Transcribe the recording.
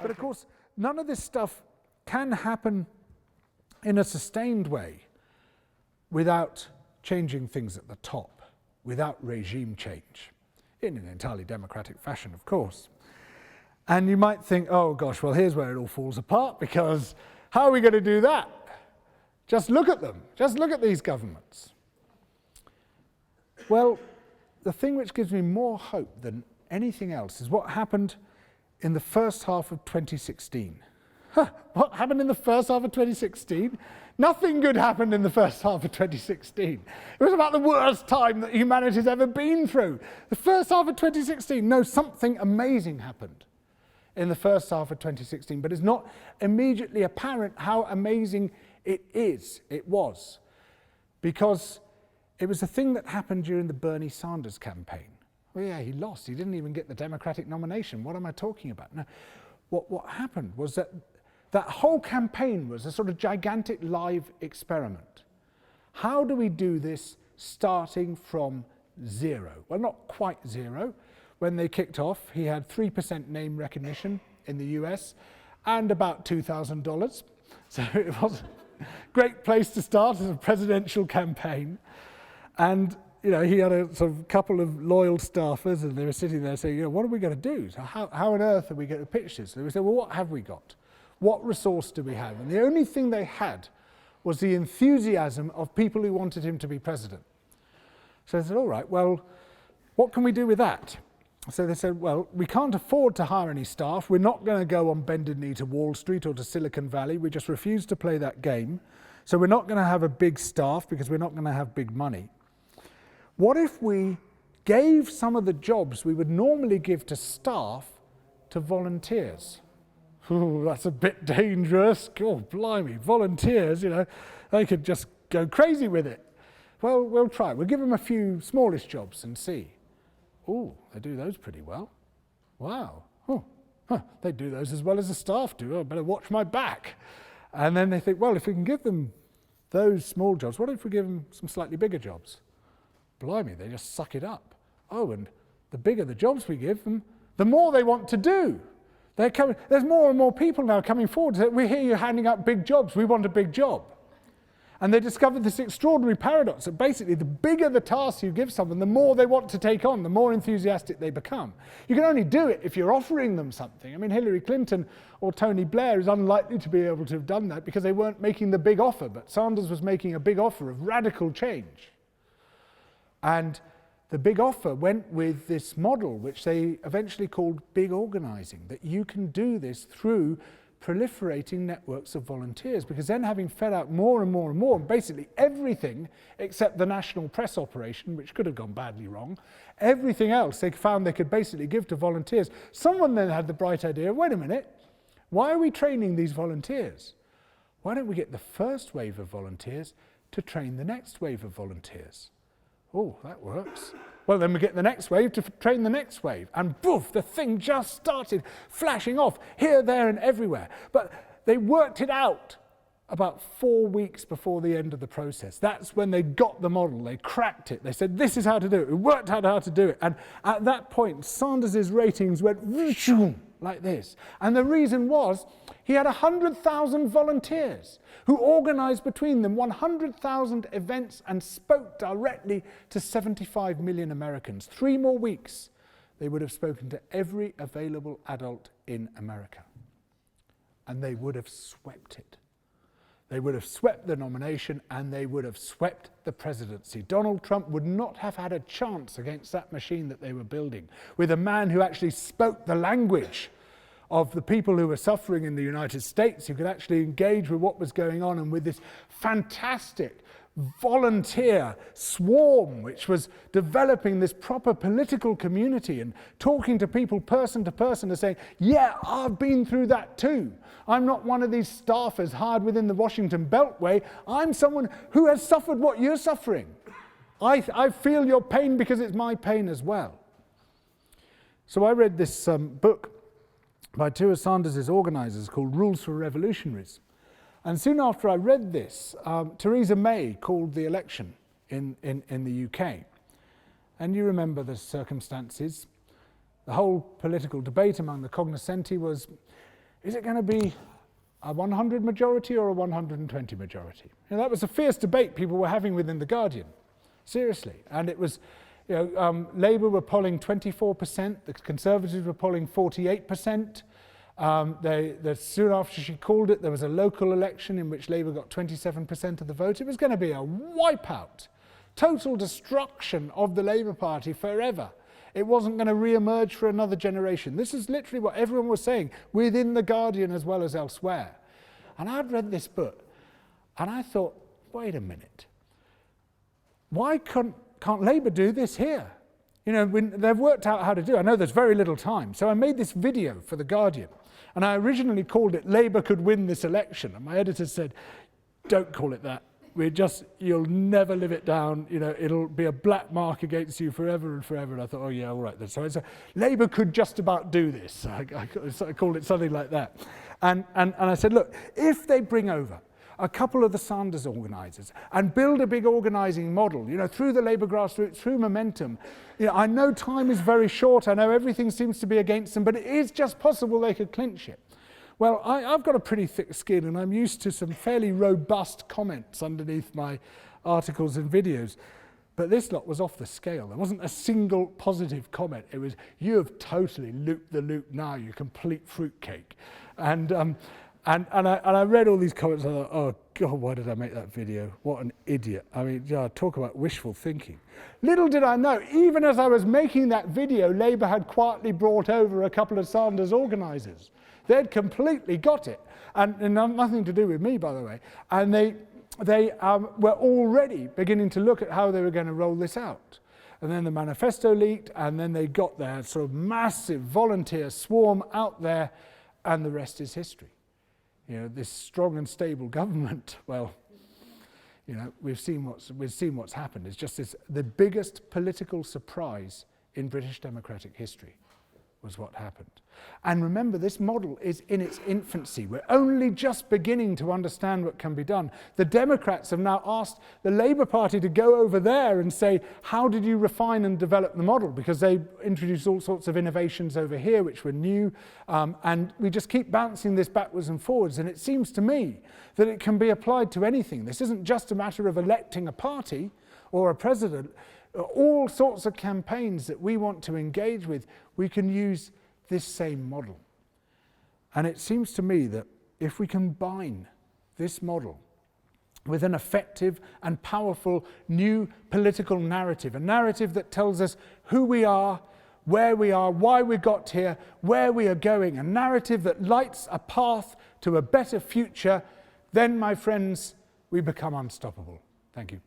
But of course, none of this stuff can happen in a sustained way without changing things at the top, without regime change, in an entirely democratic fashion, of course. And you might think, oh gosh, well, here's where it all falls apart, because how are we going to do that? Just look at them. Just look at these governments. Well, the thing which gives me more hope than anything else is what happened in the first half of 2016. What happened in the first half of 2016? Nothing good happened in the first half of 2016. It was about the worst time that humanity's ever been through. The first half of 2016, no, something amazing happened in the first half of 2016, but it's not immediately apparent how amazing it was, because it was a thing that happened during the Bernie Sanders campaign. Well, yeah, he lost. He didn't even get the Democratic nomination. What am I talking about? No, what happened was that whole campaign was a sort of gigantic live experiment. How do we do this starting from zero? Well, not quite zero. When they kicked off, he had 3% name recognition in the US and about $2,000. So it was a great place to start as a presidential campaign. And you know, he had a sort of couple of loyal staffers, and they were sitting there saying, you know, what are we going to do? So how on earth are we going to pitch this? And they would say, well, what have we got? What resource do we have? And the only thing they had was the enthusiasm of people who wanted him to be president. So they said, all right, well, what can we do with that? So they said, well, we can't afford to hire any staff. We're not going to go on bended knee to Wall Street or to Silicon Valley. We just refuse to play that game. So we're not going to have a big staff because we're not going to have big money. What if we gave some of the jobs we would normally give to staff to volunteers? Ooh, that's a bit dangerous. Oh, blimey, volunteers, you know, they could just go crazy with it. Well, we'll try. We'll give them a few smallish jobs and see. Oh, they do those pretty well. Wow. Oh, they do those as well as the staff do. Oh, I better watch my back. And then they think, well, if we can give them those small jobs, what if we give them some slightly bigger jobs? Blimey, they just suck it up. Oh, and the bigger the jobs we give them, the more they want to do. There's more and more people now coming forward. We hear you handing out big jobs. We want a big job. And they discovered this extraordinary paradox that basically the bigger the task you give someone, the more they want to take on, the more enthusiastic they become. You can only do it if you're offering them something. I mean, Hillary Clinton or Tony Blair is unlikely to be able to have done that because they weren't making the big offer, but Sanders was making a big offer of radical change. And the big offer went with this model, which they eventually called big organizing, that you can do this through proliferating networks of volunteers, because then having fed out more and more and more, basically everything except the national press operation, which could have gone badly wrong, everything else they found they could basically give to volunteers. Someone then had the bright idea, wait a minute, why are we training these volunteers? Why don't we get the first wave of volunteers to train the next wave of volunteers? Oh, that works. Well, then we get the next wave to train the next wave. And poof, the thing just started flashing off here, there, and everywhere. But they worked it out about 4 weeks before the end of the process. That's when they got the model. They cracked it. They said, this is how to do it. We worked out how to do it. And at that point, Sanders' ratings went like this. And the reason was he had 100,000 volunteers who organized between them 100,000 events and spoke directly to 75 million Americans. 3 more weeks, they would have spoken to every available adult in America. And they would have swept it. They would have swept the nomination and they would have swept the presidency. Donald Trump would not have had a chance against that machine that they were building, with a man who actually spoke the language of the people who were suffering in the United States, who could actually engage with what was going on, and with this fantastic volunteer swarm which was developing this proper political community and talking to people person to person and saying, yeah, I've been through that too. I'm not one of these staffers hired within the Washington Beltway. I'm someone who has suffered what you're suffering. I feel your pain because it's my pain as well. So I read this book by two of Sanders' organizers called Rules for Revolutionaries. And soon after I read this, Theresa May called the election in the UK. And you remember the circumstances. The whole political debate among the cognoscenti was, is it going to be a 100 majority or a 120 majority? You know, that was a fierce debate people were having within The Guardian, seriously. And it was, you know, Labour were polling 24%, the Conservatives were polling 48%. Soon after she called it, there was a local election in which Labour got 27% of the vote. It was going to be a wipeout, total destruction of the Labour Party forever. It wasn't going to re-emerge for another generation. This is literally what everyone was saying within The Guardian as well as elsewhere. And I'd read this book and I thought, wait a minute. Why can't Labour do this here? You know, they've worked out how to do it. I know there's very little time. So I made this video for The Guardian. And I originally called it Labour Could Win This Election. And my editor said, don't call it that. You'll never live it down. You know, it'll be a black mark against you forever and forever. And I thought, oh yeah, all right then. So Labour could just about do this. I called it something like that. And I said, look, if they bring over a couple of the Sanders organisers and build a big organising model, you know, through the Labour grassroots, through Momentum. You know, I know time is very short. I know everything seems to be against them, but it is just possible they could clinch it. Well, I've got a pretty thick skin and I'm used to some fairly robust comments underneath my articles and videos. But this lot was off the scale. There wasn't a single positive comment. It was, you have totally looped the loop now, you complete fruitcake. And I read all these comments and I thought, oh God, why did I make that video? What an idiot. I mean, yeah, talk about wishful thinking. Little did I know, even as I was making that video, Labour had quietly brought over a couple of Sanders organisers. They'd completely got it, and nothing to do with me, by the way. And they were already beginning to look at how they were going to roll this out. And then the manifesto leaked, and then they got their sort of massive volunteer swarm out there, and the rest is history. You know, this strong and stable government, well, you know, we've seen what's happened. It's just the biggest political surprise in British democratic history was what happened. And remember, this model is in its infancy. We're only just beginning to understand what can be done. The Democrats have now asked the Labour Party to go over there and say, how did you refine and develop the model? Because they introduced all sorts of innovations over here which were new, and we just keep bouncing this backwards and forwards. And it seems to me that it can be applied to anything. This isn't just a matter of electing a party or a president. All sorts of campaigns that we want to engage with, we can use this same model. And it seems to me that if we combine this model with an effective and powerful new political narrative, a narrative that tells us who we are, where we are, why we got here, where we are going, a narrative that lights a path to a better future, then, my friends, we become unstoppable. Thank you.